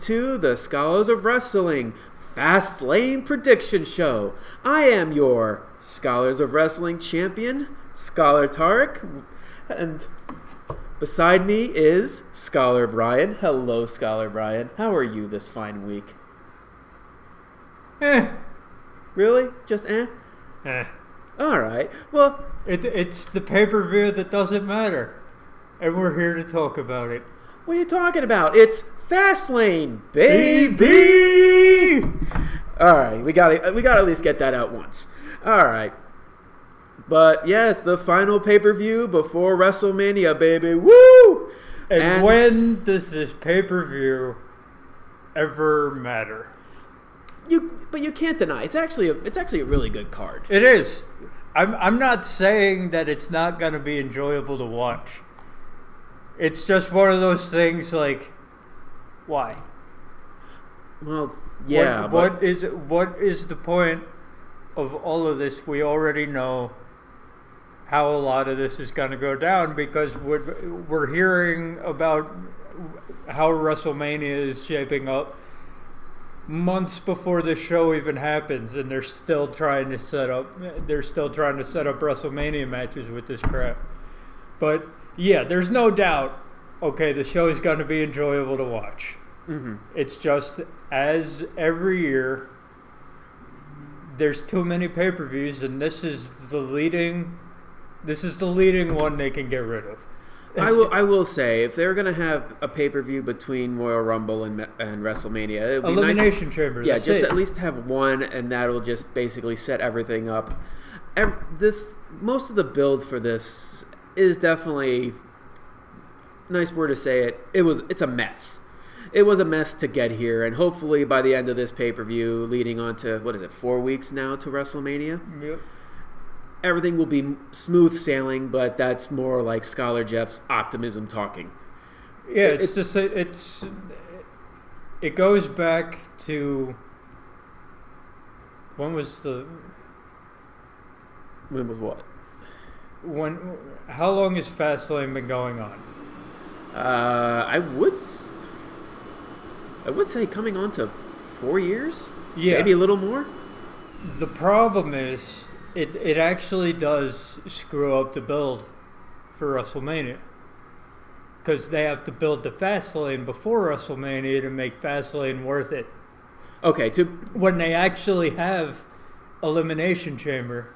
To the Scholars of Wrestling Fastlane Prediction Show. I am your Scholars of Wrestling champion, Scholar Tarek, and beside me is Scholar Brian. Hello, Scholar Brian. How are you this fine week? Really? Just eh? Alright, well... It's the pay-per-view that doesn't matter, and we're here to talk about it. What are you talking about? It's Fastlane, baby! Alright, we gotta at least get that out once. Alright. But yeah, it's the final pay-per-view before WrestleMania, baby. Woo! And when does this pay-per-view ever matter? But you can't deny it's actually a really good card. It is. I'm not saying that it's not gonna be enjoyable to watch. It's just one of those things like, why? Well, yeah. What is the point of all of this? We already know how a lot of this is going to go down because we're hearing about how WrestleMania is shaping up months before the show even happens, and they're still trying to set up WrestleMania matches with this crap. But yeah, there's no doubt, okay, the show is going to be enjoyable to watch. Mm-hmm. It's just, as every year, there's too many pay-per-views, and this is the leading one they can get rid of. I will say, if they're going to have a pay-per-view between Royal Rumble and WrestleMania, it would be Elimination nice. Chamber. Yeah, just at least have one, and that'll just basically set everything up. Most of the build for this is definitely, nice word to say it, it's a mess. It was a mess to get here, and hopefully by the end of this pay-per-view, leading on to, 4 weeks now to WrestleMania? Yep. Everything will be smooth sailing, but that's more like Scholar Jeff's optimism talking. Yeah, it goes back to, when was what? How long has Fastlane been going on? I would say coming on to 4 years? Yeah. Maybe a little more? The problem is, it actually does screw up the build for WrestleMania. Because they have to build the Fastlane before WrestleMania to make Fastlane worth it. Okay, when they actually have Elimination Chamber.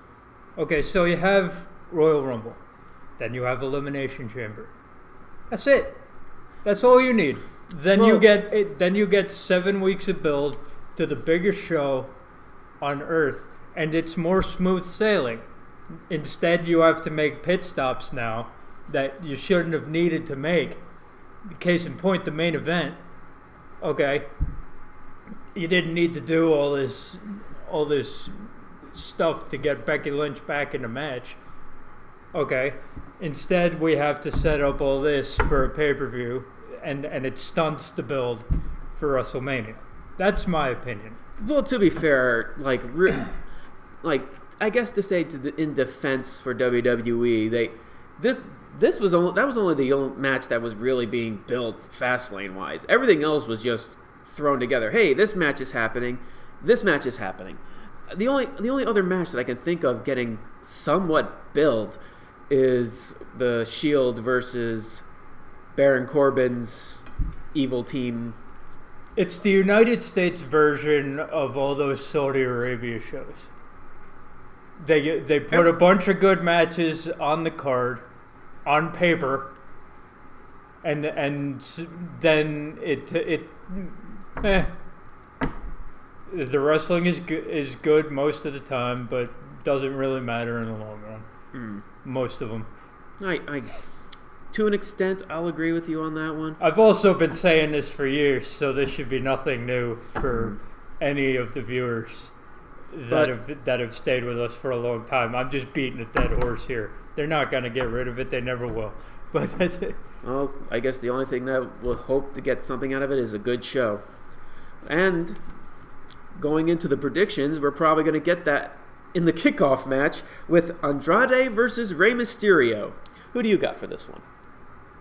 Okay, so you have Royal Rumble. Then you have Elimination Chamber. That's it. That's all you need. Then you get 7 weeks of build to the biggest show on Earth, and it's more smooth sailing. Instead, you have to make pit stops now that you shouldn't have needed to make. Case in point, the main event. Okay, you didn't need to do all this stuff to get Becky Lynch back in the match. Okay, instead we have to set up all this for a pay-per-view, and it stunts the build for WrestleMania. That's my opinion. Well, to be fair, I guess to say in defense for WWE, that was only the only match that was really being built Fastlane wise. Everything else was just thrown together. Hey, this match is happening. This match is happening. The only other match that I can think of getting somewhat built is the Shield versus Baron Corbin's evil team. It's the United States version of all those Saudi Arabia shows. They put a bunch of good matches on the card, on paper, and then the wrestling is good most of the time, but doesn't really matter in the long run. Most of them. To an extent, I'll agree with you on that one. I've also been saying this for years, so this should be nothing new for any of the viewers that have stayed with us for a long time. I'm just beating a dead horse here. They're not going to get rid of it. They never will. But that's it. Well, I guess the only thing that we'll hope to get something out of it is a good show. And going into the predictions, we're probably going to get that in the kickoff match with Andrade versus Rey Mysterio. Who do you got for this one?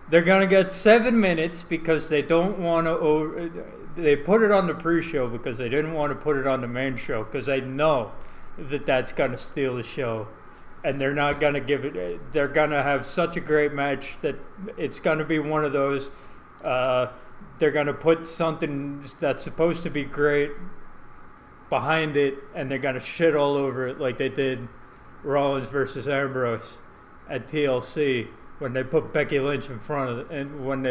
They're going to get 7 minutes because they don't want to they put it on the pre-show because they didn't want to put it on the main show because they know that that's going to steal the show. And they're not going to give it. They're going to have such a great match that it's going to be one of those. They're going to put something that's supposed to be great behind it, and they're going to shit all over it like they did Rollins versus Ambrose at TLC when they put Becky Lynch in front of it, and when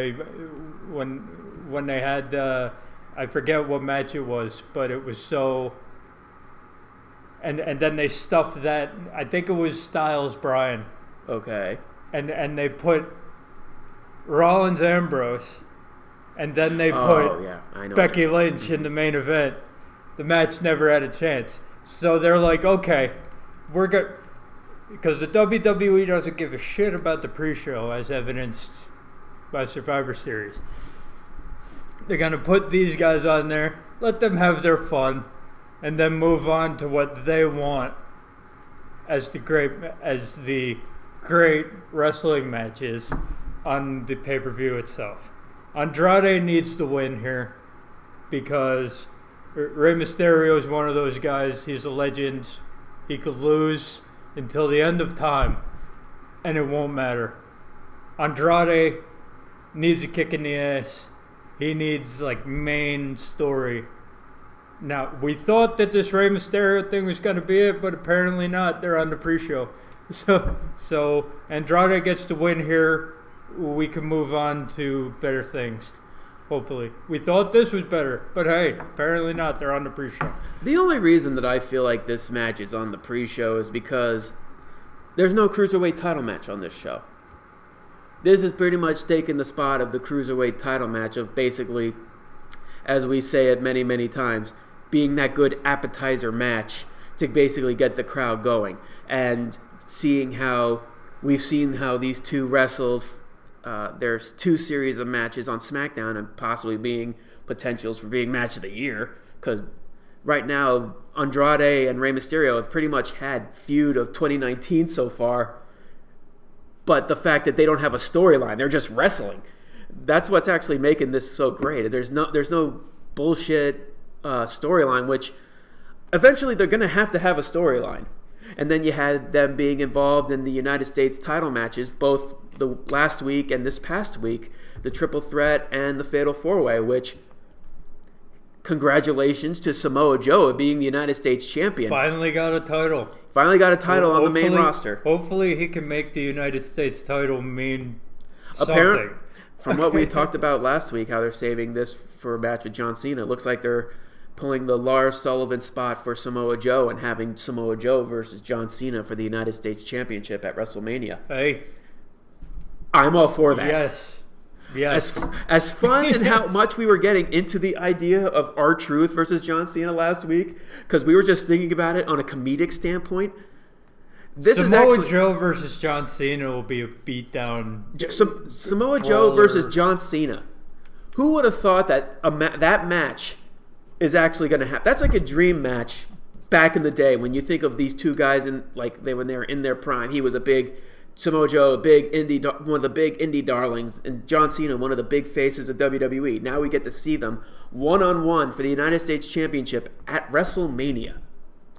they had I forget what match it was, but it was so. And then they stuffed that. I think it was Styles Bryan. Okay. And they put Rollins Ambrose, and then they put Becky Lynch in the main event. The match never had a chance. So they're like, okay, we're good, because the WWE doesn't give a shit about the pre-show, as evidenced by Survivor Series. They're gonna put these guys on there, let them have their fun, and then move on to what they want as the great wrestling matches on the pay-per-view itself. Andrade needs to win here because Rey Mysterio is one of those guys. He's a legend. He could lose until the end of time, and it won't matter. Andrade needs a kick in the ass. He needs main story. Now, we thought that this Rey Mysterio thing was going to be it, but apparently not. They're on the pre-show. So Andrade gets to win here. We can move on to better things, hopefully. We thought this was better, but hey, apparently not. They're on the pre-show. The only reason that I feel like this match is on the pre-show is because there's no Cruiserweight title match on this show. This is pretty much taking the spot of the Cruiserweight title match of basically, as we say it many, many times, being that good appetizer match to basically get the crowd going. And we've seen how these two wrestled. There's 2 series of matches on SmackDown and possibly being potentials for being match of the year. Because right now, Andrade and Rey Mysterio have pretty much had feud of 2019 so far. But the fact that they don't have a storyline, they're just wrestling. That's what's actually making this so great. There's no bullshit storyline, which eventually they're going to have a storyline. And then you had them being involved in the United States title matches, both the last week and this past week, the Triple Threat and the Fatal 4-Way, which, congratulations to Samoa Joe being the United States champion. Finally got a title. On the main roster. Hopefully he can make the United States title mean something. Apparently, from what we talked about last week, how they're saving this for a match with John Cena, it looks like they're pulling the Lars Sullivan spot for Samoa Joe and having Samoa Joe versus John Cena for the United States Championship at WrestleMania. Hey. I'm all for that. Yes. As fun and how much we were getting into the idea of R-Truth versus John Cena last week, because we were just thinking about it on a comedic standpoint. Samoa Joe versus John Cena will be a beatdown. Samoa Joe versus John Cena. Who would have thought that that match is actually going to happen? That's like a dream match back in the day when you think of these two guys when they were in their prime. He was Samoa Joe, one of the big indie darlings, and John Cena, one of the big faces of WWE. Now we get to see them one-on-one for the United States Championship at WrestleMania.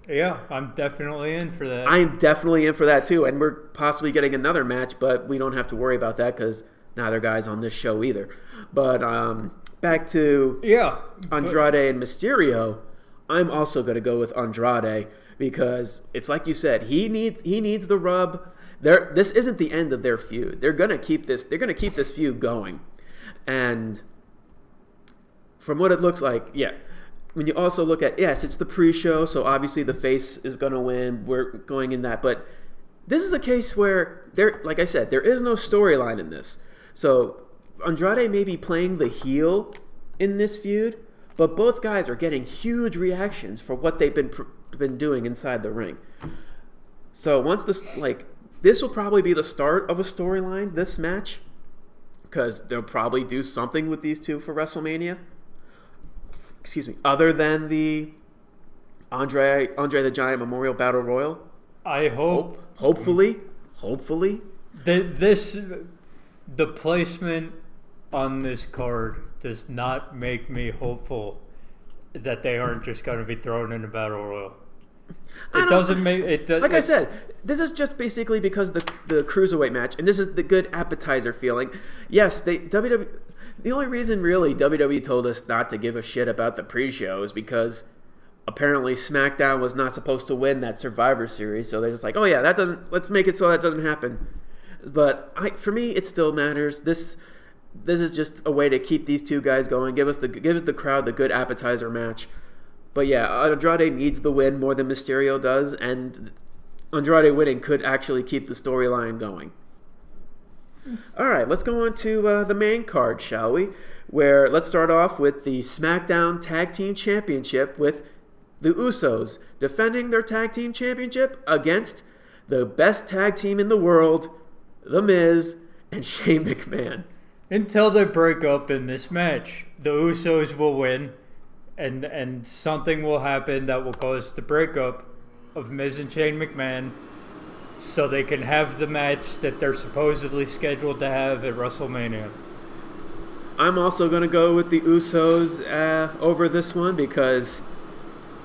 Yeah, I'm definitely in for that. I am definitely in for that too, and we're possibly getting another match, but we don't have to worry about that because neither guy's on this show either. But back to Andrade and Mysterio, I'm also going to go with Andrade because it's like you said, he needs the rub. This isn't the end of their feud. They're going to keep this. They're going to keep this feud going, and from what it looks like, yeah. When you also look at, yes, it's the pre-show, so obviously the face is going to win. We're going in that, but this is a case where like I said, there is no storyline in this. So Andrade may be playing the heel in this feud, but both guys are getting huge reactions for what they've been doing inside the ring. So once this will probably be the start of a storyline, this match, because they'll probably do something with these two for WrestleMania. Excuse me. Other than the Andre the Giant Memorial Battle Royal. I hope. Hopefully. The placement on this card does not make me hopeful that they aren't just going to be thrown in a battle royal. It doesn't make it. Like I said, this is just basically because the cruiserweight match, and this is the good appetizer feeling. Yes, WWE. The only reason really WWE told us not to give a shit about the pre-show is because apparently SmackDown was not supposed to win that Survivor Series, so they're just like, oh yeah, let's make it so that doesn't happen. But for me, it still matters. This is just a way to keep these two guys going. Give us the crowd the good appetizer match. But yeah, Andrade needs the win more than Mysterio does, and Andrade winning could actually keep the storyline going. All right, let's go on to the main card, shall we? Where let's start off with the SmackDown Tag Team Championship with the Usos defending their Tag Team Championship against the best tag team in the world, The Miz and Shane McMahon. Until they break up in this match, the Usos will win, and something will happen that will cause the breakup of Miz and Shane McMahon, so they can have the match that they're supposedly scheduled to have at WrestleMania. I'm also going to go with the Usos over this one because,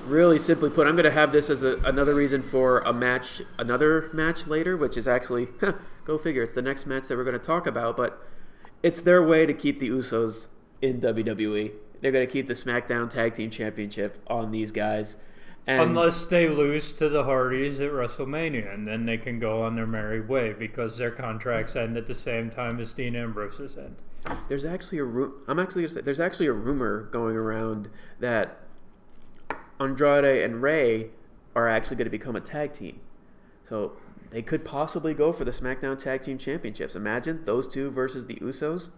really simply put, I'm going to have this as another reason for another match later, which is actually, go figure, it's the next match that we're going to talk about, but it's their way to keep the Usos in WWE. They're going to keep the SmackDown Tag Team Championship on these guys. Unless they lose to the Hardys at WrestleMania, and then they can go on their merry way because their contracts end at the same time as Dean Ambrose's end. There's actually there's actually a rumor going around that Andrade and Rey are actually going to become a tag team. So they could possibly go for the SmackDown Tag Team Championships. Imagine those two versus the Usos.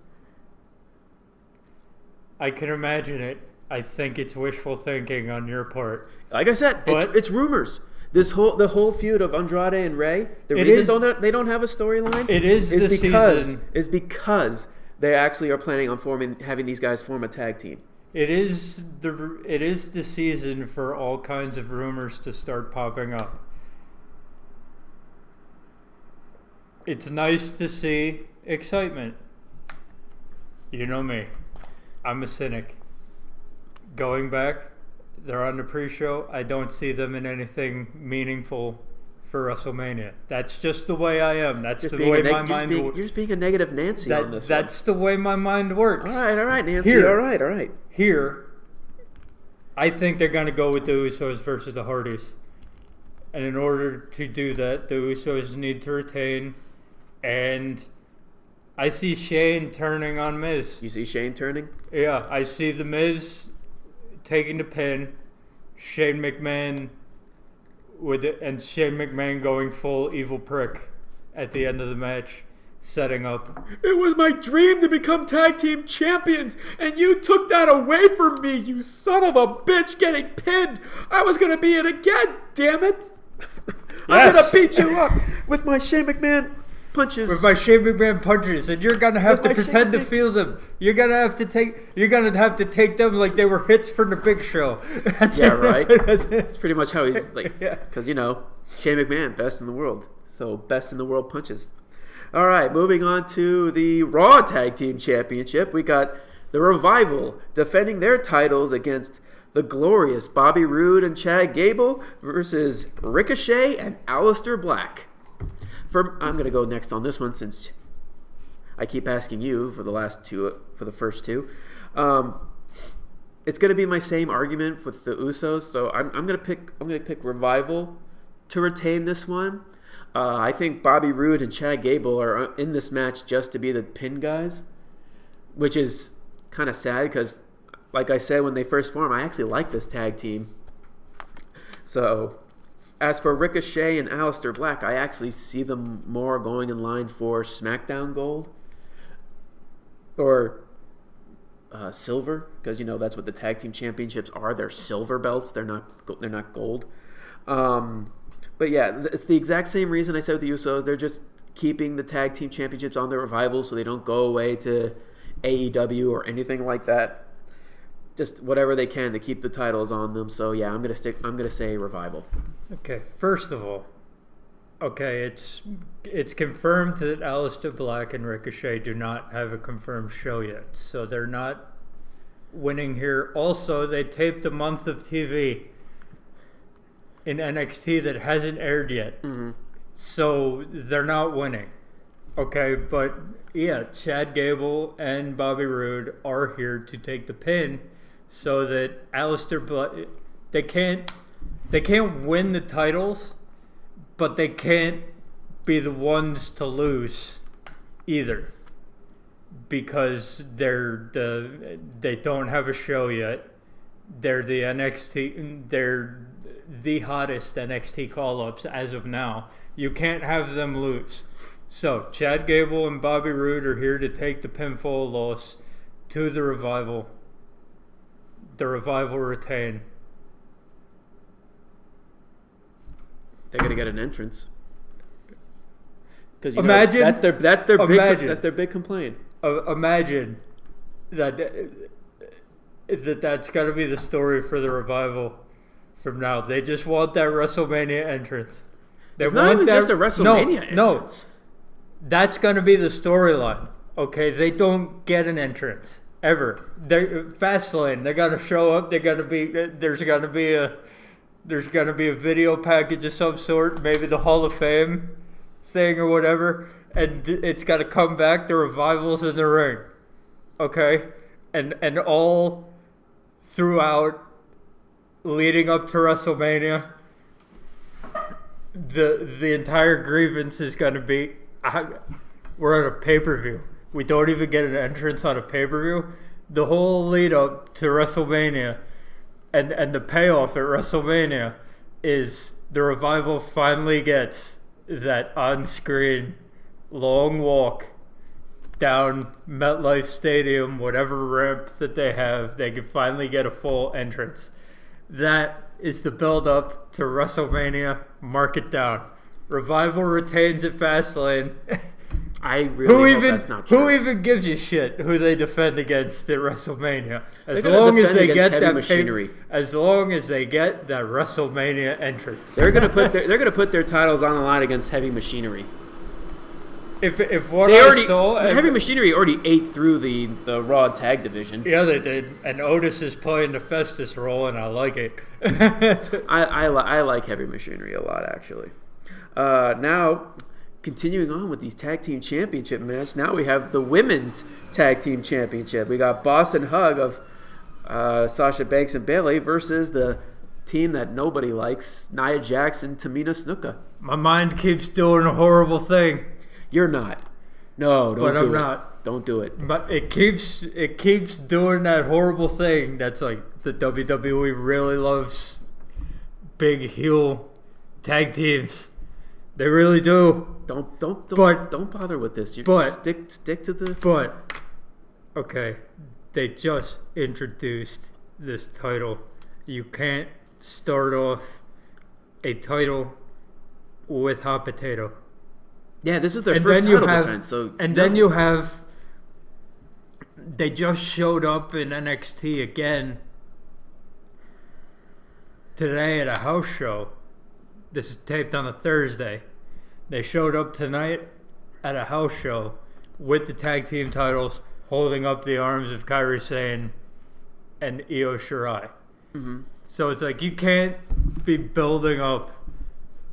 I can imagine it. I think it's wishful thinking on your part. Like I said, it's rumors. The whole feud of Andrade and Rey, the reason they don't have a storyline is because they actually are planning on having these guys form a tag team. It is the season for all kinds of rumors to start popping up. It's nice to see excitement. You know me. I'm a cynic. Going back, they're on the pre-show. I don't see them in anything meaningful for WrestleMania. That's just the way I am. That's just the way my mind works. You're just being a negative Nancy on this one. That's the way my mind works. All right, Nancy. All right. Here, I think they're going to go with the Usos versus the Hardys. And in order to do that, the Usos need to retain. And I see Shane turning on Miz. You see Shane turning? Yeah, I see the Miz taking the pin, Shane McMahon and Shane McMahon going full evil prick at the end of the match, setting up. It was my dream to become tag team champions, and you took that away from me, you son of a bitch, getting pinned. I was gonna be it again, damn it. I'm gonna beat you up with my Shane McMahon punches. With my Shane McMahon punches, and you're gonna have to pretend to feel them. You're gonna have to take them like they were hits from the Big Show. Yeah, right. That's pretty much how he's like, because Shane McMahon, best in the world. So best in the world punches. All right, moving on to the Raw Tag Team Championship. We got the Revival defending their titles against the glorious Bobby Roode and Chad Gable versus Ricochet and Aleister Black. I'm going to go next on this one since I keep asking you for the first two. It's going to be my same argument with the Usos, so I'm going to pick Revival to retain this one. I think Bobby Roode and Chad Gable are in this match just to be the pin guys, which is kind of sad because, like I said when they first formed, I actually like this tag team. So, as for Ricochet and Aleister Black, I actually see them more going in line for SmackDown Gold or Silver, because that's what the tag team championships are. They're silver belts. They're not gold. But yeah, it's the exact same reason I said with the Usos. They're just keeping the tag team championships on the Revival so they don't go away to AEW or anything like that. Just whatever they can to keep the titles on them. So yeah, I'm gonna say Revival. Okay, first of all, Okay, it's confirmed that Aleister Black and Ricochet do not have a confirmed show yet, so they're not winning here. Also, they taped a month of TV in NXT that hasn't aired yet, so they're not winning. Okay, but yeah, Chad Gable and Bobby Roode are here to take the pin, so that Aleister Black they can't win the titles, but they can't be the ones to lose either, because they don't have a show yet. They're the NXT. They're the hottest NXT call-ups as of now. You can't have them lose. So Chad Gable and Bobby Roode are here to take the pinfall loss to the Revival. The Revival retain. They're gonna get an entrance. Because imagine that's their big complaint. Imagine that's got to be the story for the Revival from now. They just want that WrestleMania entrance. It's not even just a WrestleMania entrance. No, that's going to be the storyline. Okay, they don't get an entrance ever. Fastlane. They got to show up. There's going to be a video package of some sort. Maybe the Hall of Fame thing or whatever, and it's got to come back. The Revival's in the ring. Okay, and all throughout leading up to WrestleMania, the entire grievance is going to be, we're at a pay-per-view. We don't even get an entrance on a pay-per-view. The whole lead up to WrestleMania and the payoff at WrestleMania is the Revival finally gets that on-screen long walk down MetLife Stadium, whatever ramp that they have. They can finally get a full entrance. That is the build-up to WrestleMania. Mark it down. Revival retains at Fastlane. I really hope that's not true. Who even gives a shit who they defend against at WrestleMania? As long as they get that machinery. As long as they get that WrestleMania entrance. They're gonna put their titles on the line against Heavy Machinery. If what I saw, Heavy Machinery already ate through the Raw tag division. Yeah, they did. And Otis is playing the Festus role, and I like it. I like Heavy Machinery a lot, actually. Now, continuing on with these tag team championship match, now we have the women's tag team championship. We got Boss and Hug of Sasha Banks and Bayley versus the team that nobody likes, Nia Jax and Tamina Snuka. My mind keeps doing a horrible thing. You're not. No, don't do it. But I'm not. Don't do it. But it keeps doing that horrible thing that's like the WWE really loves big heel tag teams. They really do. Don't bother with this. Stick to the. But okay, they just introduced this title. You can't start off a title with hot potato. Yeah, this is their first title defense. Then you have. They just showed up in NXT again today at a house show. This is taped on a Thursday. They showed up tonight at a house show with the tag team titles, holding up the arms of Kairi Sane and Io Shirai. Mm-hmm. So it's like you can't be building up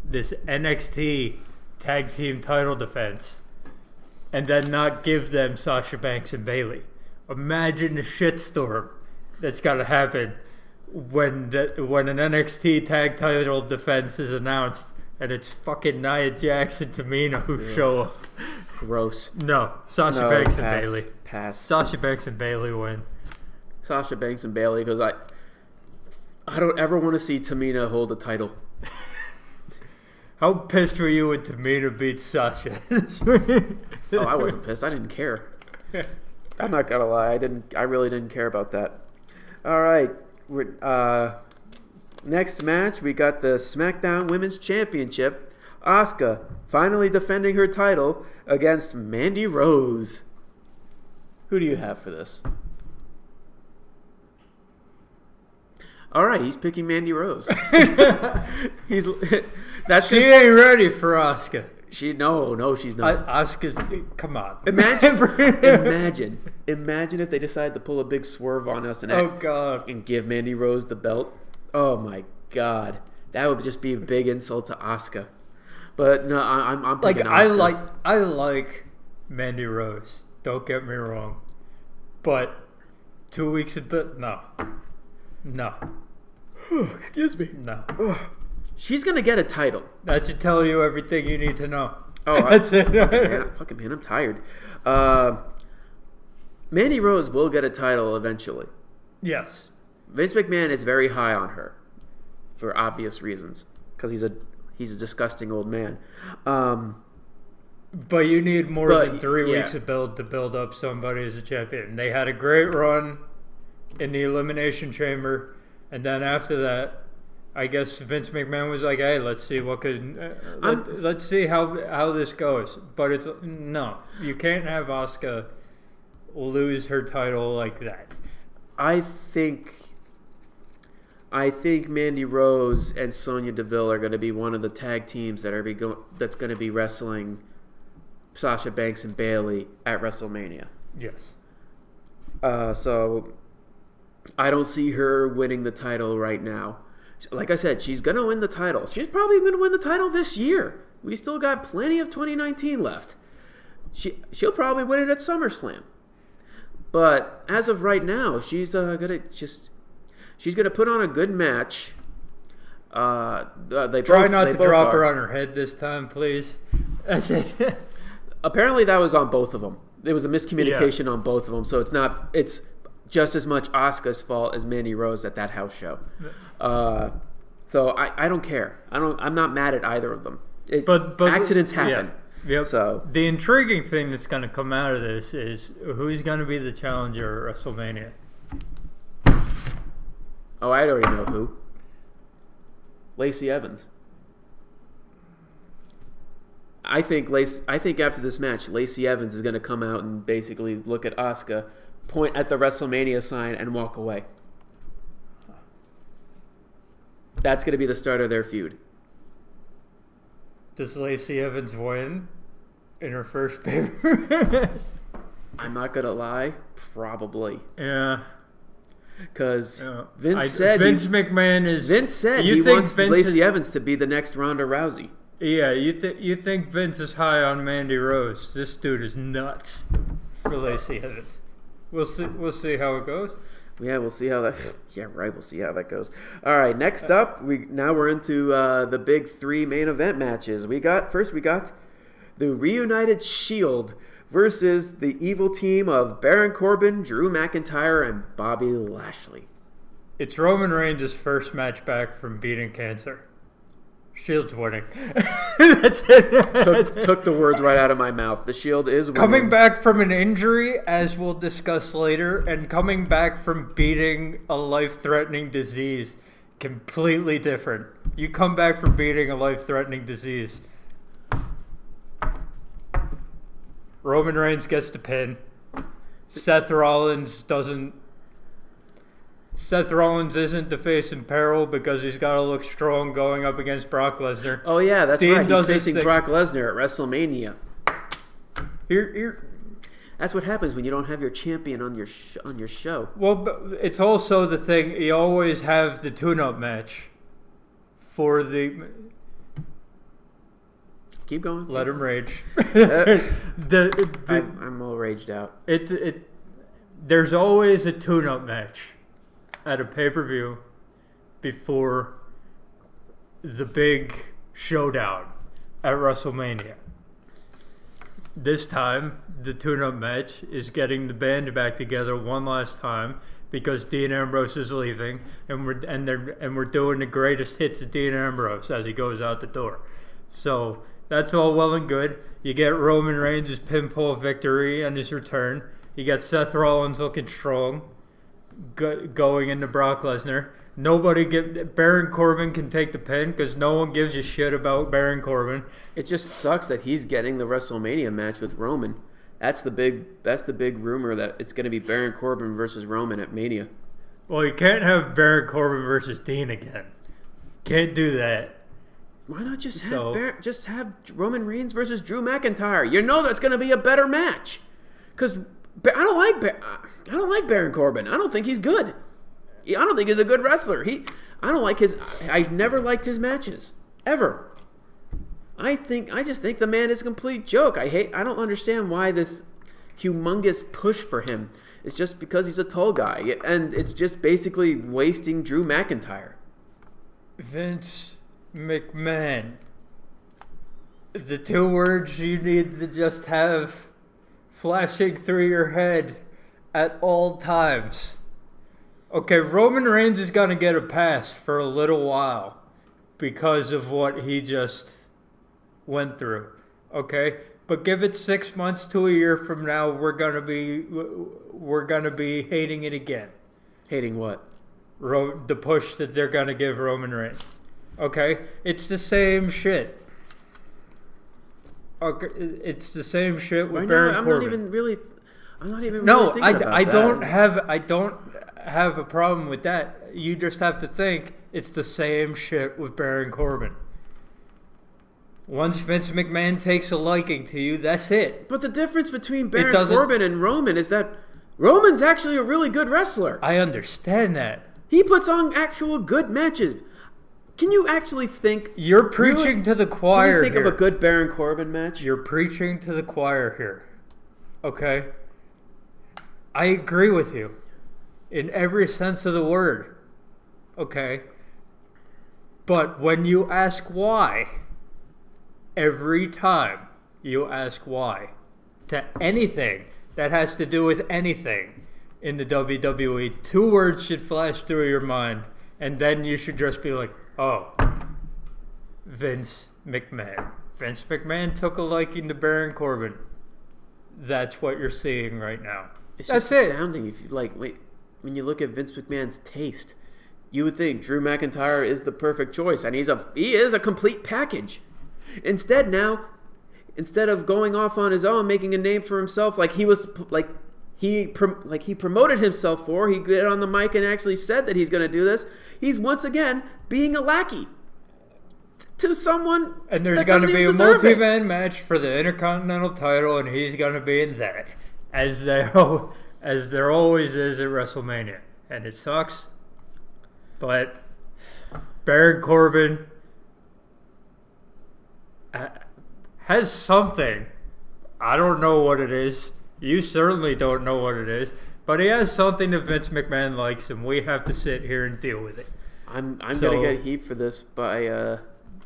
this NXT tag team title defense and then not give them Sasha Banks and Bayley. Imagine the shitstorm that's got to happen when an NXT tag title defense is announced and it's fucking Nia Jax and Tamina who show up. Gross. No, Sasha Banks and Bayley. Pass. Sasha Banks and Bayley win. Sasha Banks and Bayley, because I don't ever want to see Tamina hold a title. How pissed were you when Tamina beat Sasha? Oh, I wasn't pissed. I didn't care. I'm not gonna lie. I really didn't care about that. All right. Next match, we got the SmackDown Women's Championship. Asuka finally defending her title against Mandy Rose. Who do you have for this? All right, he's picking Mandy Rose. She ain't ready for Asuka. She's not. Asuka's, come on. Imagine if they decide to pull a big swerve on us and give Mandy Rose the belt. Oh my God, that would just be a big insult to Asuka. But no, I'm picking Asuka. I like Mandy Rose. Don't get me wrong, but 2 weeks of no. Excuse me. No. She's gonna get a title. That should tell you everything you need to know. Oh, that's it. Fucking man, I'm tired. Mandy Rose will get a title eventually. Yes. Vince McMahon is very high on her, for obvious reasons, because he's a disgusting old man. But you need more than 3 weeks of to build up somebody as a champion. They had a great run in the Elimination Chamber, and then after that, I guess Vince McMahon was like, "Hey, let's see what let's see how this goes." But no, you can't have Asuka lose her title like that. I think Mandy Rose and Sonya Deville are going to be one of the tag teams that's going to be wrestling Sasha Banks and Bayley at WrestleMania. Yes. So I don't see her winning the title right now. Like I said, she's going to win the title. She's probably going to win the title this year. We still got plenty of 2019 left. She'll probably win it at SummerSlam. But as of right now, she's gonna put on a good match. Try not to drop her on her head this time, please. That's it. Apparently, that was on both of them. There was a miscommunication on both of them, so it's just as much Asuka's fault as Mandy Rose at that house show. So I don't care. I'm not mad at either of them. But accidents happen. Yeah. Yep. So the intriguing thing that's going to come out of this is who's going to be the challenger at WrestleMania. Oh, I already know who. Lacey Evans. I think after this match, Lacey Evans is going to come out and basically look at Asuka, point at the WrestleMania sign, and walk away. That's going to be the start of their feud. Does Lacey Evans win in her first paper? I'm not going to lie. Probably. Yeah. Because Vince said he wants Lacey Evans to be the next Ronda Rousey. Yeah, you think Vince is high on Mandy Rose. This dude is nuts for Lacey Evans. We'll see how it goes. Yeah, we'll see how that. Yeah, right. We'll see how that goes. All right. Next up, we're into the big 3 main event matches. We got the Reunited Shield versus the evil team of Baron Corbin, Drew McIntyre, and Bobby Lashley. It's Roman Reigns' first match back from beating cancer. Shield's winning. That's it. Took the words right out of my mouth. The Shield is winning. Coming back from an injury, as we'll discuss later, and coming back from beating a life-threatening disease, completely different. You come back from beating a life-threatening disease. Roman Reigns gets the pin. Seth Rollins isn't the face in peril because he's got to look strong going up against Brock Lesnar. Oh yeah, that's right. He's facing Brock Lesnar at WrestleMania. That's what happens when you don't have your champion on your show. Well, but it's also the thing. You always have the tune-up match for the. Keep going. Let him rage. I'm all raged out. There's always a tune-up match at a pay-per-view before the big showdown at WrestleMania. This time, the tune-up match is getting the band back together one last time because Dean Ambrose is leaving, and we're doing the greatest hits of Dean Ambrose as he goes out the door. So that's all well and good. You get Roman Reigns' pinfall victory on his return. You got Seth Rollins looking strong, going into Brock Lesnar. Baron Corbin can take the pin because no one gives a shit about Baron Corbin. It just sucks that he's getting the WrestleMania match with Roman. That's the big rumor that it's going to be Baron Corbin versus Roman at Mania. Well, you can't have Baron Corbin versus Dean again. Can't do that. Why not just So- have Roman Reigns versus Drew McIntyre? You know that's going to be a better match. Because I don't like Baron Corbin. I don't think he's good. I don't think he's a good wrestler. I've never liked his matches ever. I just think the man is a complete joke. I don't understand why this humongous push for him is just because he's a tall guy, and it's just basically wasting Drew McIntyre. Vince McMahon. The two words you need to just have flashing through your head at all times. Okay, Roman Reigns is going to get a pass for a little while because of what he just went through. Okay? But give it 6 months to a year from now, we're gonna be hating it again. Hating what? The push that they're gonna give Roman Reigns. Okay, it's the same shit. Okay, it's the same shit with Baron Corbin. I'm not even really thinking about I don't that. I don't have a problem with that. You just have to think it's the same shit with Baron Corbin. Once Vince McMahon takes a liking to you, that's it. But the difference between Baron Corbin and Roman is that Roman's actually a really good wrestler. I understand that. He puts on actual good matches. Can you actually think... You're preaching to the choir here. Can you think of a good Baron Corbin match? You're preaching to the choir here. Okay? I agree with you. In every sense of the word. Okay? But when you ask why... Every time you ask why to anything that has to do with anything in the WWE, 2 words should flash through your mind, and then you should just be like, oh, Vince McMahon. Vince McMahon took a liking to Baron Corbin. That's what you're seeing right now. It's That's just it. astounding if you when you look at Vince McMahon's taste, you would think Drew McIntyre is the perfect choice, and he is a complete package. Instead of going off on his own, making a name for himself, he promoted himself he got on the mic and actually said that he's going to do this. He's once again being a lackey to someone. And there's going to be a multi-man match for the Intercontinental title, and he's going to be in that, as there always is at WrestleMania, and it sucks. But Baron Corbin has something. I don't know what it is. You certainly don't know what it is. But he has something that Vince McMahon likes, and we have to sit here and deal with it. I'm going to get heat for this by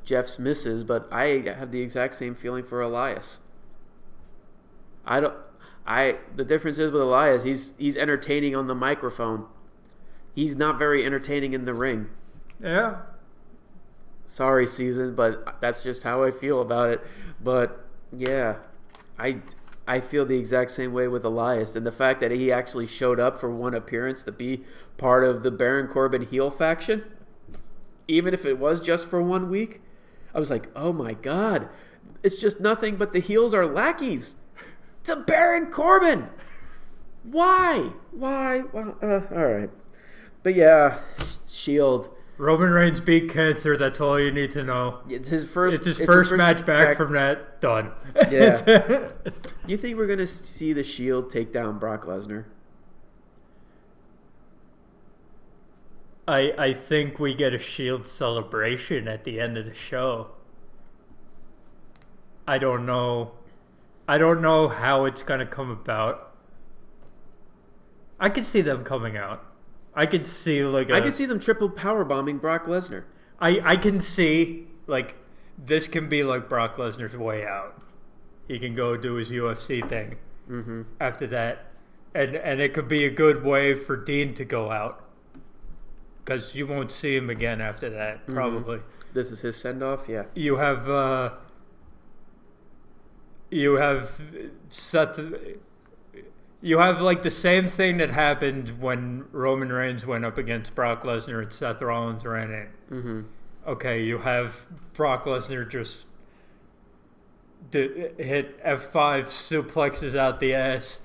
Jeff's misses, but I have the exact same feeling for Elias. The difference is with Elias, he's entertaining on the microphone. He's not very entertaining in the ring. Yeah. Sorry, Susan, but that's just how I feel about it. But yeah, I feel the exact same way with Elias, and the fact that he actually showed up for one appearance to be part of the Baron Corbin heel faction, even if it was just for 1 week, I was like, oh my god, it's just nothing but the heels are lackeys to Baron Corbin. Why? Well, all right, but yeah, Shield. Roman Reigns beat cancer. That's all you need to know. It's his first match back from that. Done. Yeah. You think we're gonna see the Shield take down Brock Lesnar? I think we get a Shield celebration at the end of the show. I don't know how it's gonna come about. I could see them coming out. I could see them triple power bombing Brock Lesnar. I can see this can be like Brock Lesnar's way out. He can go do his UFC thing after that, and it could be a good way for Dean to go out because you won't see him again after that probably. This is his send off. Yeah. You have Seth. You have the same thing that happened when Roman Reigns went up against Brock Lesnar and Seth Rollins ran in. Mm-hmm. Okay, you have Brock Lesnar just hit F5 suplexes out the ass.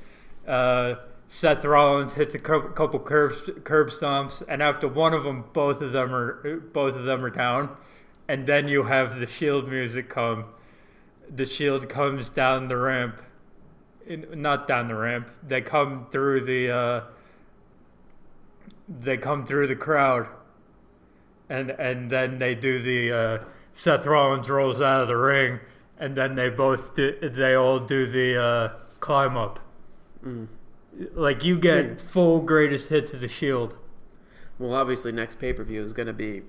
Seth Rollins hits a couple curb stomps, and after one of them, both of them are down, and then you have the Shield music come. The Shield comes down the ramp. Not down the ramp. They come through the crowd, and then they do the Seth Rollins rolls out of the ring, and then they all do the climb up. Like, you get full greatest hits of the Shield. Well, obviously, next pay-per-view is going to be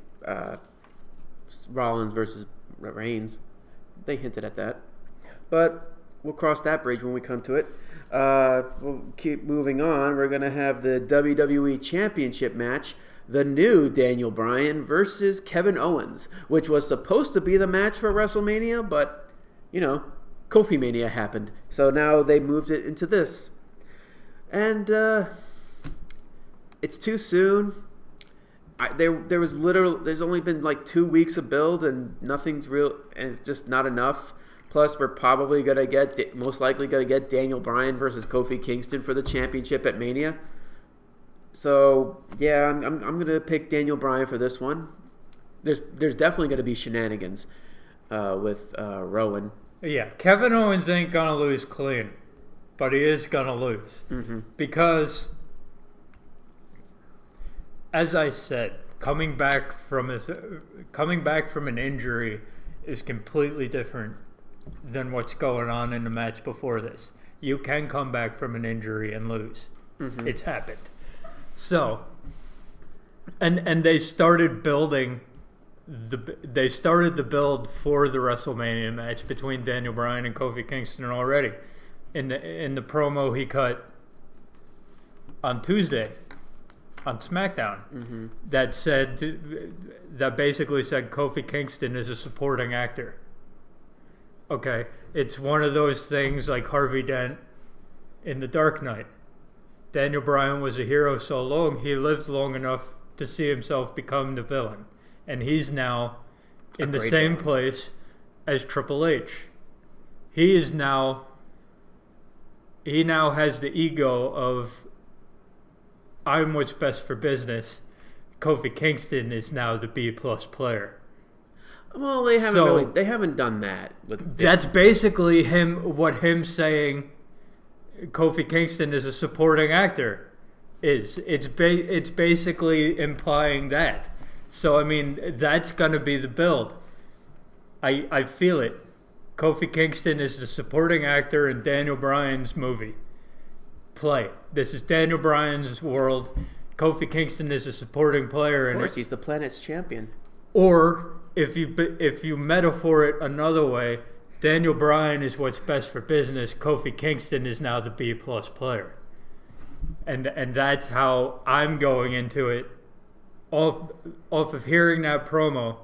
Rollins versus Reigns. They hinted at that. But we'll cross that bridge when we come to it. We'll keep moving on. We're going to have the WWE Championship match. The new Daniel Bryan versus Kevin Owens, which was supposed to be the match for WrestleMania, but, Kofi Mania happened. So now they moved it into this. And it's too soon. There's only been like 2 weeks of build, and nothing's real, and it's just not enough. Plus, we're probably most likely gonna get Daniel Bryan versus Kofi Kingston for the championship at Mania. So yeah, I'm gonna pick Daniel Bryan for this one. There's definitely gonna be shenanigans with Rowan. Yeah, Kevin Owens ain't gonna lose clean, but he is gonna lose because, as I said, coming back from an injury is completely different than what's going on in the match before this. You can come back from an injury and lose. It's happened. So, and they started building the build for the WrestleMania match between Daniel Bryan and Kofi Kingston already. In the promo he cut on Tuesday on SmackDown, that basically said Kofi Kingston is a supporting actor. Okay, it's one of those things like Harvey Dent in The Dark Knight. Daniel Bryan was a hero so long, he lived long enough to see himself become the villain. And he's now in the same place as Triple H. He now has the ego of, I'm what's best for business. Kofi Kingston is now the B-plus player. Well, they haven't done that. That's basically him saying Kofi Kingston is a supporting actor. It's basically implying that. So, I mean, that's going to be the build. I feel it. Kofi Kingston is the supporting actor in Daniel Bryan's movie. Play. This is Daniel Bryan's world. Kofi Kingston is a supporting player in it. Of course, he's the planet's champion. Or, if you metaphor it another way, Daniel Bryan is what's best for business. Kofi Kingston is now the B-plus player. And that's how I'm going into it. Off of hearing that promo,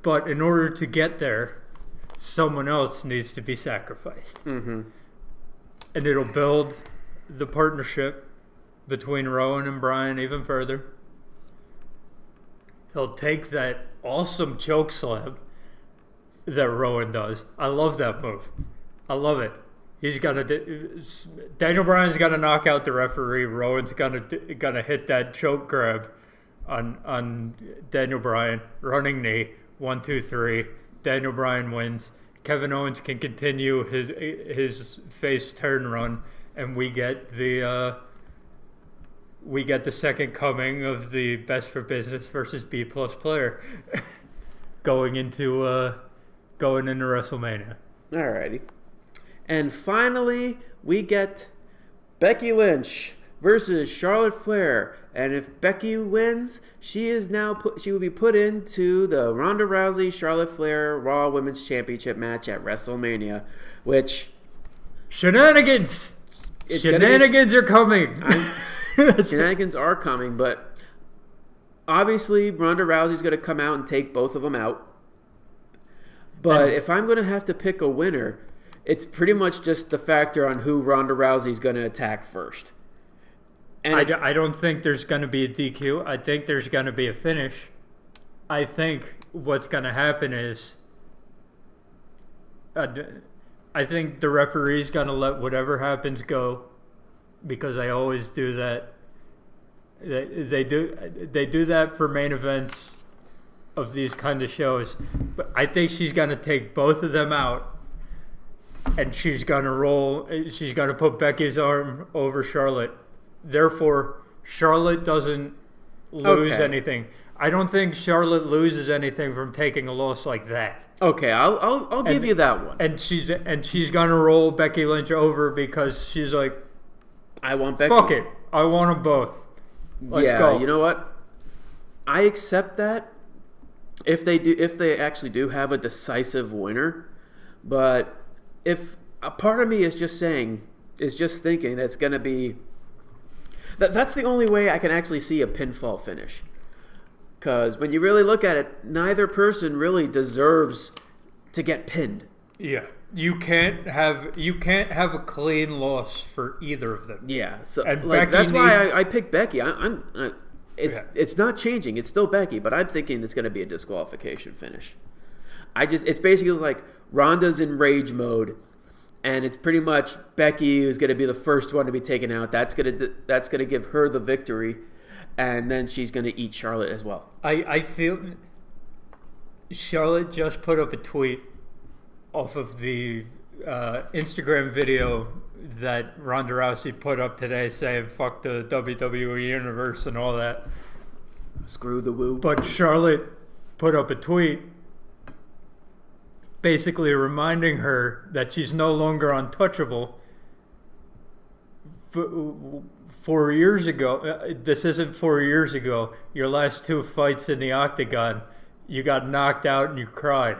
but in order to get there, someone else needs to be sacrificed, and it'll build the partnership between Rowan and Bryan even further. He'll take that awesome choke slam that Rowan does. I love that move. I love it. Daniel Bryan's gonna knock out the referee. Rowan's gonna hit that choke grab on Daniel Bryan, running knee, 1, 2, 3. Daniel Bryan wins. Kevin Owens can continue his face turn run, and we get the second coming of the best for business versus B-plus player going into WrestleMania. Alrighty, and finally we get Becky Lynch versus Charlotte Flair. And if Becky wins, she will be put into the Ronda Rousey Charlotte Flair Raw Women's Championship match at WrestleMania, which shenanigans are coming. Shenanigans are coming, but obviously Ronda Rousey's going to come out and take both of them out. But if I'm going to have to pick a winner, it's pretty much just the factor on who Ronda Rousey's going to attack first. And I don't think there's going to be a DQ. I think there's going to be a finish. I think what's going to happen is I think the referee's going to let whatever happens go, because they always do that. They do that for main events of these kind of shows. But I think she's going to take both of them out, and she's going to put Becky's arm over Charlotte. Therefore, Charlotte doesn't lose anything. I don't think Charlotte loses anything from taking a loss like that. Okay, I'll give you that one. And she's going to roll Becky Lynch over because she's like, I want Becky. Fuck it. I want them both. Let's go. You know what? I accept that if they actually do have a decisive winner. But if a part of me is just thinking that's going to be that's the only way I can actually see a pinfall finish. Because when you really look at it, neither person really deserves to get pinned. Yeah. You can't have a clean loss for either of them. Yeah, so that's why I picked Becky. It's not changing. It's still Becky, but I'm thinking it's going to be a disqualification finish. It's basically like Ronda's in rage mode, and it's pretty much Becky who's going to be the first one to be taken out. That's going to give her the victory, and then she's going to eat Charlotte as well. I feel Charlotte just put up a tweet off of the Instagram video that Ronda Rousey put up today saying fuck the WWE Universe and all that. Screw the woo. But Charlotte put up a tweet basically reminding her that she's no longer untouchable. 4 years ago, this isn't 4 years ago, your last 2 fights in the octagon, you got knocked out and you cried.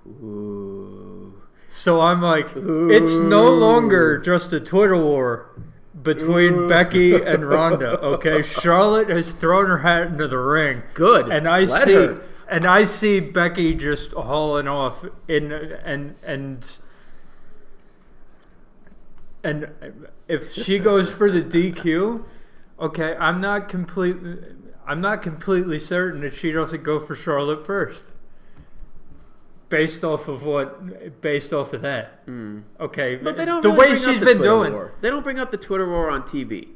Ooh. So I'm like, it's no longer just a Twitter war between Becky and Ronda. Okay, Charlotte has thrown her hat into the ring. Good, and I see Becky just hauling off and if she goes for the DQ, okay, I'm not completely certain that she doesn't go for Charlotte first. Based off of that. Okay. But they don't the really way she's been doing. War. They don't bring up the Twitter war on TV.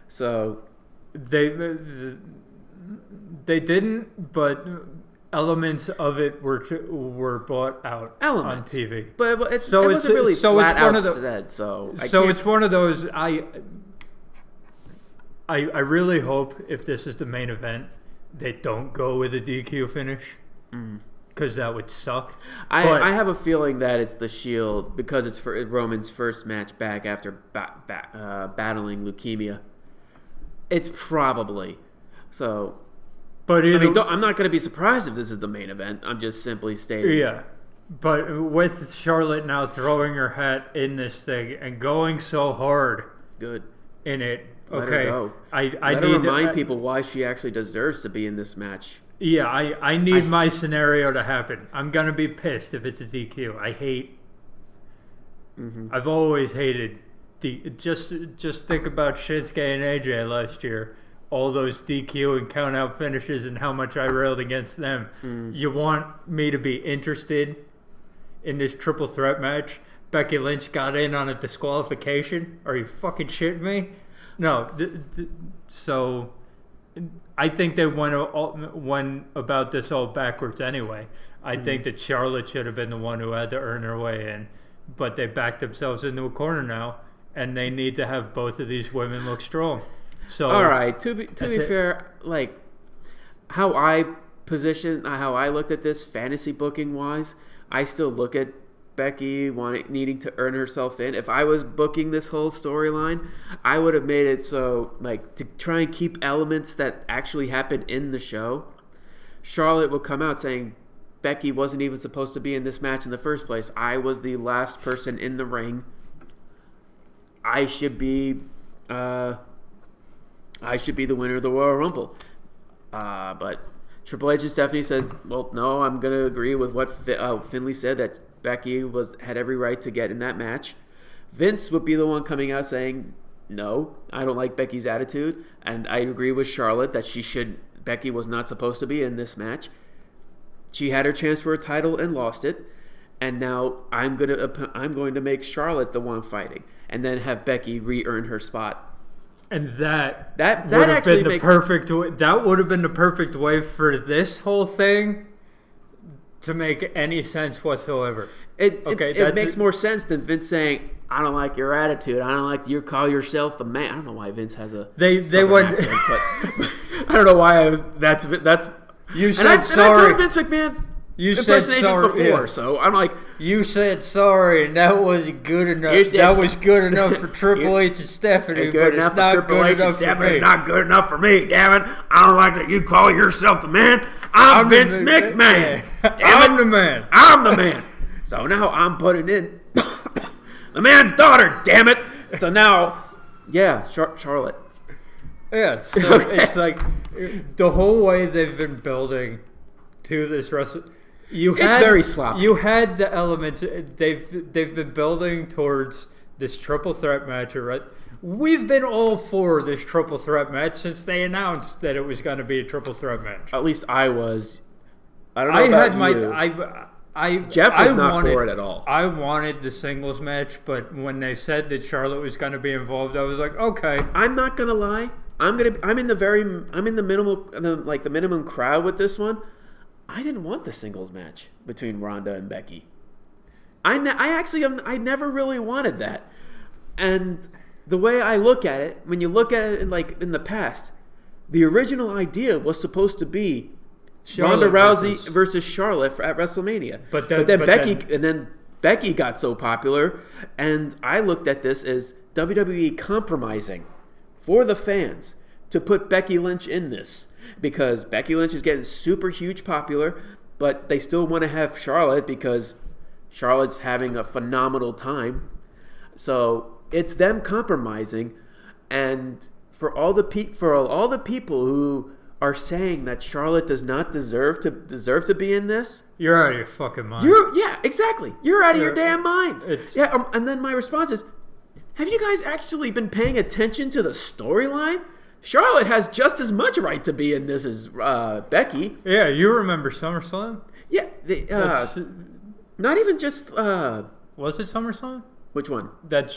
So they didn't, but elements of it were brought out on TV. But it wasn't really flat out said. So it's one of those. I really hope if this is the main event, they don't go with a DQ finish. Because that would suck. I have a feeling that it's the Shield because it's for Roman's first match back after battling leukemia. It's probably so. But I'm not going to be surprised if this is the main event. I'm just simply stating. Yeah, but with Charlotte now throwing her hat in this thing and going so hard, good in it. Let okay, her go. I need to remind people why she actually deserves to be in this match. Yeah, I need my scenario to happen. I'm going to be pissed if it's a DQ. I've always hated just think about Shinsuke and AJ last year. All those DQ and count out finishes and how much I railed against them. You want me to be interested in this triple threat match? Becky Lynch got in on a disqualification? Are you fucking shitting me? No. So I think they went about this all backwards anyway. I think that Charlotte should have been the one who had to earn her way in, but they backed themselves into a corner now, and they need to have both of these women look strong. So all right, to be fair, like how I looked at this fantasy booking wise, I still look at Becky needing to earn herself in. If I was booking this whole storyline, I would have made it so, like, to try and keep elements that actually happened in the show, Charlotte would come out saying Becky wasn't even supposed to be in this match in the first place. I was the last person in the ring. I should be the winner of the Royal Rumble. But Triple H and Stephanie says, well, no, I'm going to agree with what Finlay said, that Becky had every right to get in that match. Vince would be the one coming out saying, no, I don't like Becky's attitude, and I agree with Charlotte that Becky was not supposed to be in this match. She had her chance for a title and lost it, and now I'm going to make Charlotte the one fighting, and then have Becky re-earn her spot. And that That would have actually been the makes perfect way. That would have been the perfect way for this whole thing to make any sense whatsoever. It makes more sense than Vince saying, "I don't like your attitude. I don't like you call yourself the man." I don't know why Vince has a they Southern would. accent, but I don't know why that's. You said And I've sorry. done Vince McMahon You said impersonations sorry before, yeah. so I'm like, You said sorry, and that was good enough. You said- That was good enough for Triple H and Stephanie, but it's not good enough for me. It's not good enough for me, damn it. I don't like that you call yourself the man. I'm Vince McMahon. I'm the man. I'm the man. So now I'm putting in the man's daughter, damn it. So now, yeah, Charlotte. Yeah, so it's like the whole way they've been building to this wrestle. It's very sloppy. You had the elements. They've been building towards this triple threat match, right? We've been all for this triple threat match since they announced that it was going to be a triple threat match. At least I was. I don't know about you. Jeff was not for it at all. I wanted the singles match, but when they said that Charlotte was going to be involved, I was like, okay. I'm not gonna lie. I'm in the minimum crowd with this one. I didn't want the singles match between Ronda and Becky. I never really wanted that. And the way I look at it, when you look at it in the past, the original idea was supposed to be Ronda Rousey versus Charlotte at WrestleMania. But then Becky got so popular, and I looked at this as WWE compromising for the fans to put Becky Lynch in this, because Becky Lynch is getting super huge popular, but they still want to have Charlotte because Charlotte's having a phenomenal time. So it's them compromising, and for all the people who are saying that Charlotte does not deserve to be in this, you're out of your fucking mind. Exactly. You're out of your damn minds. And then my response is, have you guys actually been paying attention to the storyline? Charlotte has just as much right to be in this as Becky. Yeah, you remember SummerSlam? Yeah, not even just. Was it SummerSlam? Which one? That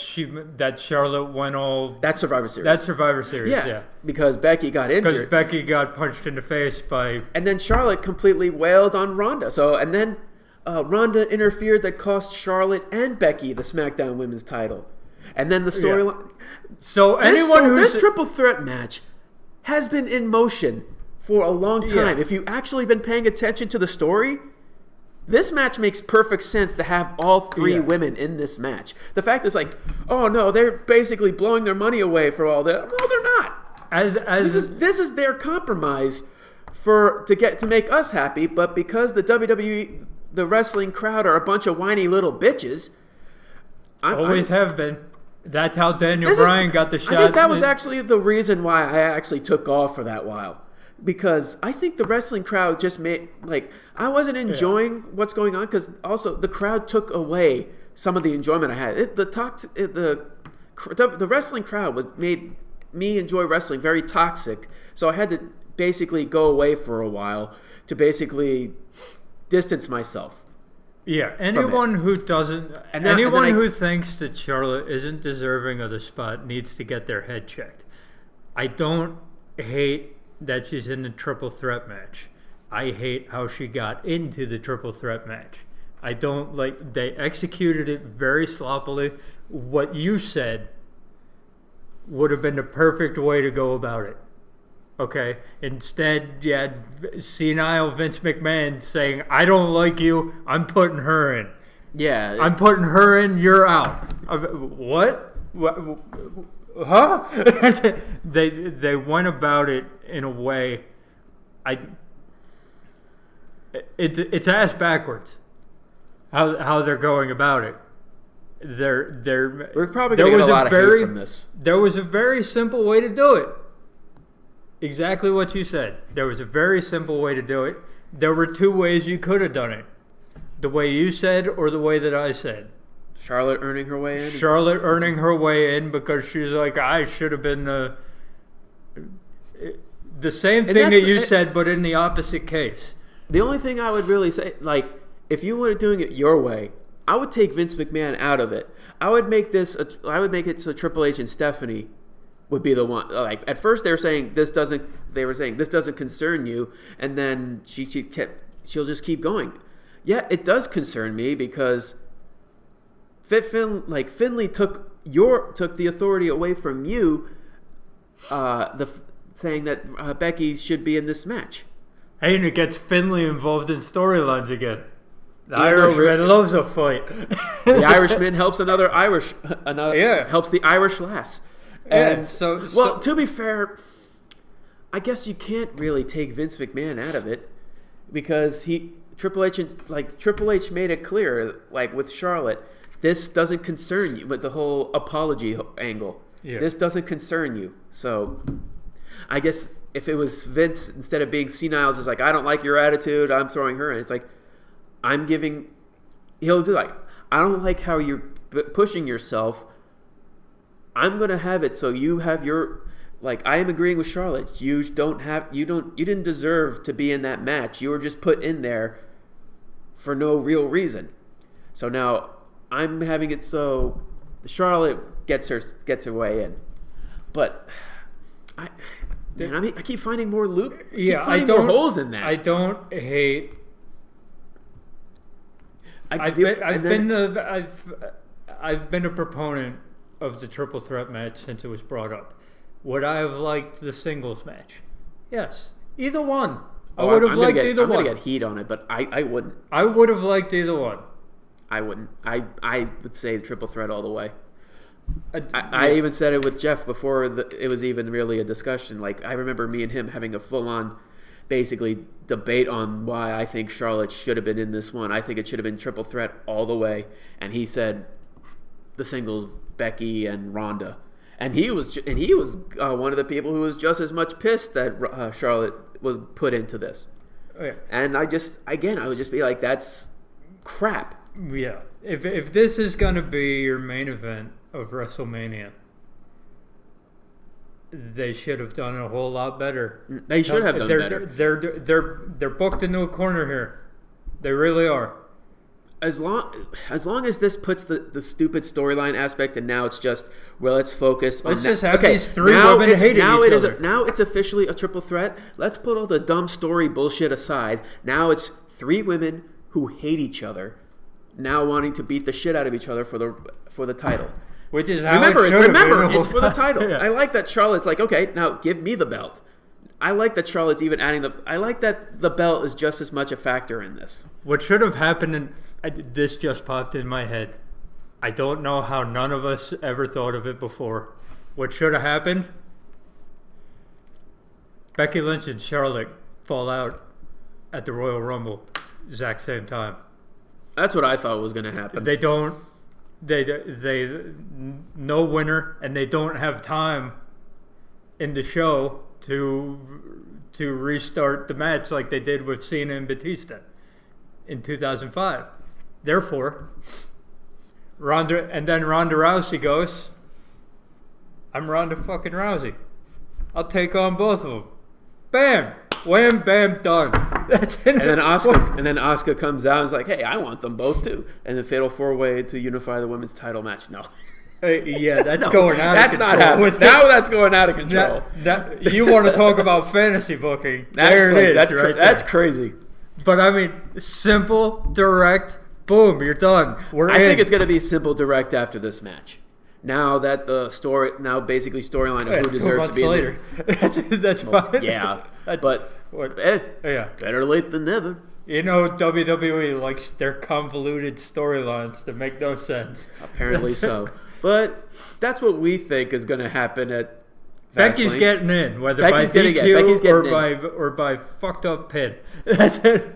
Charlotte went all. That's Survivor Series. That's Survivor Series. Yeah. Because Becky got injured. Because Becky got punched in the face by. And then Charlotte completely wailed on Ronda. And then Ronda interfered that cost Charlotte and Becky the SmackDown Women's title. And then the storyline. Yeah. So this triple threat match has been in motion for a long time. Yeah. If you actually been paying attention to the story, this match makes perfect sense to have all three women in this match. The fact is oh no, they're basically blowing their money away for all that. No, they're not. This is their compromise to make us happy, but because the WWE, the wrestling crowd are a bunch of whiny little bitches. Always have been. That's how Daniel Bryan got the shot. I think that was actually the reason why I actually took off for that while. Because I think the wrestling crowd just made, I wasn't enjoying what's going on, because also the crowd took away some of the enjoyment I had. The wrestling crowd made me enjoy wrestling very toxic. So I had to basically go away for a while to basically distance myself. Yeah, anyone who thinks that Charlotte isn't deserving of the spot needs to get their head checked. I don't hate that she's in the triple threat match. I hate how she got into the triple threat match. I don't like, they executed it very sloppily. What you said would have been the perfect way to go about it. Okay, instead you had senile Vince McMahon saying, I don't like you, I'm putting her in. Yeah. I'm putting her in, you're out. What? Huh? They went about it in a way, it's ass backwards how they're going about it. We're probably going to get a lot of hate from this. There was a very simple way to do it. Exactly what you said. There was a very simple way to do it. There were two ways you could have done it. The way you said or the way that I said. Charlotte earning her way in? Charlotte earning her way in because she's like, I should have been the same thing that you said, but in the opposite case. The only thing I would really say, if you were doing it your way, I would take Vince McMahon out of it. I would make it so Triple H and Stephanie would be the one. Like at first they were saying this doesn't concern you, and then she'll just keep going. Yeah, it does concern me because Finley took the authority away from you, saying that Becky should be in this match. Hey, and it gets Finley involved in storylines again. The Irishman loves a fight. The Irishman helps helps the Irish lass. And to be fair, I guess you can't really take Vince McMahon out of it because Triple H made it clear, like with Charlotte, this doesn't concern you with the whole apology angle. Yeah. This doesn't concern you. So I guess if it was Vince, instead of being senile, it's like, I don't like your attitude, I'm throwing her in. It's like, he'll do like, I don't like how you're pushing yourself. I'm going to have it so you have your, like, I am agreeing with Charlotte. You didn't deserve to be in that match. You were just put in there for no real reason. So now I'm having it so Charlotte gets her way in. But I keep finding more more holes in that. I don't hate. I've been a proponent of the triple threat match since it was brought up. Would I have liked the singles match? Yes, either one. I would have liked either one. I'm gonna get heat on it, but I wouldn't. I would have liked either one. I wouldn't. I would say triple threat all the way. I even said it with Jeff before it was even really a discussion. Like, I remember me and him having a full-on, basically, debate on why I think Charlotte should have been in this one. I think it should have been triple threat all the way. And he said the singles, Becky and Ronda. And he was one of the people who was just as much pissed that Charlotte was put into this. Oh, yeah. And I would just be like, that's crap. Yeah. If this is going to be your main event of WrestleMania, they should have done a whole lot better. They should have done better. They're booked into a corner here. They really are. As long as this puts the stupid storyline aspect, and now it's just, well, let's focus on that. Let's just have these three women hating each other. Now it's officially a triple threat. Let's put all the dumb story bullshit aside. Now it's three women who hate each other, now wanting to beat the shit out of each other for the title. Which is how it should have been. Remember, it's for the title. Yeah. I like that Charlotte's like, okay, now give me the belt. I like that Charlotte's even adding I like that the belt is just as much a factor in this. What should have happened, this just popped in my head. I don't know how none of us ever thought of it before. What should have happened? Becky Lynch and Charlotte fall out at the Royal Rumble exact same time. That's what I thought was going to happen. They no winner, and they don't have time in the show to restart the match like they did with Cena and Batista in 2005. Therefore, Ronda Rousey goes, I'm Ronda fucking Rousey. I'll take on both of them. Bam! Wham! Bam! Done. That's it. And then Asuka comes out and is like, "Hey, I want them both too." And the Fatal 4-Way to unify the women's title match. No. Yeah, that's going out of control. That's not happening. Now that's going out of control. You want to talk about fantasy booking? There it is. That's crazy. But I mean, simple, direct, boom, you're done. I think it's going to be simple, direct after this match. Now that the storyline of who deserves to be later. That's fine. Yeah, better late than never. You know, WWE likes their convoluted storylines that make no sense. Apparently so. But that's what we think is going to happen at Becky's Fastlane. getting in, whether Becky's by DQ or by fucked up pin. That's it.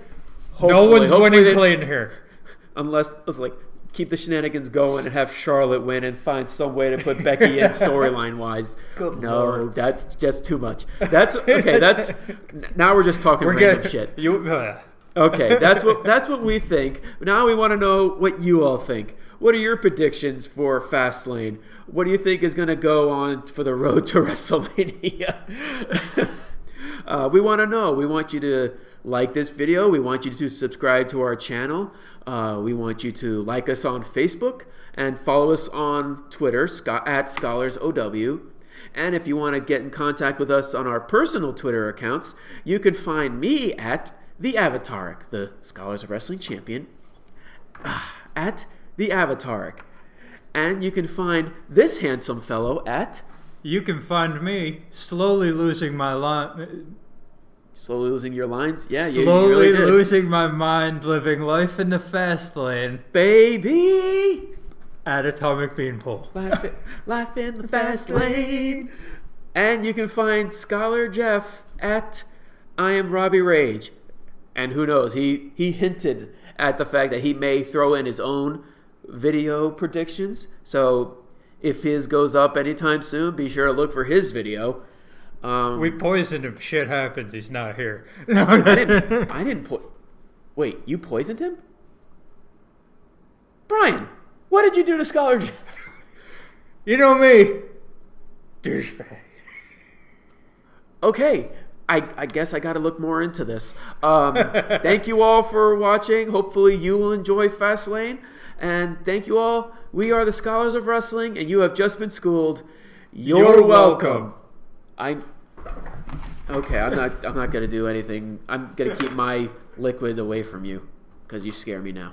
No one's winning clean here. Unless it's like, keep the shenanigans going and have Charlotte win and find some way to put Becky in storyline wise. Lord. That's just too much. That's okay. Now we're just talking random shit. Okay, that's what we think. Now we want to know what you all think. What are your predictions for Fastlane? What do you think is going to go on for the road to WrestleMania? We want to know. We want you to like this video. We want you to subscribe to our channel. We want you to like us on Facebook and follow us on Twitter at ScholarsOW. And if you want to get in contact with us on our personal Twitter accounts, you can find me at the Avataric, the Scholars of Wrestling champion, at the Avataric. And you can find this handsome fellow at... You can find me slowly losing my line. Slowly losing your lines? Yeah, slowly you really did. losing my mind, living life in the fast lane. Baby! At Atomic Beanpole. Life in the fast lane. And you can find Scholar Jeff at I Am Robbie Rage. And who knows, he hinted at the fact that he may throw in his own video predictions. So if his goes up anytime soon, be sure to look for his video. We poisoned him. Shit happens. He's not here. I didn't Wait, you poisoned him? Brian, what did you do to Scholar Jeff? You know me. Douchebag. Okay, I guess I got to look more into this. Thank you all for watching. Hopefully you will enjoy Fastlane. And thank you all. We are the Scholars of Wrestling, and you have just been schooled. You're welcome. I'm not gonna do anything. I'm gonna keep my liquid away from you because you scare me now.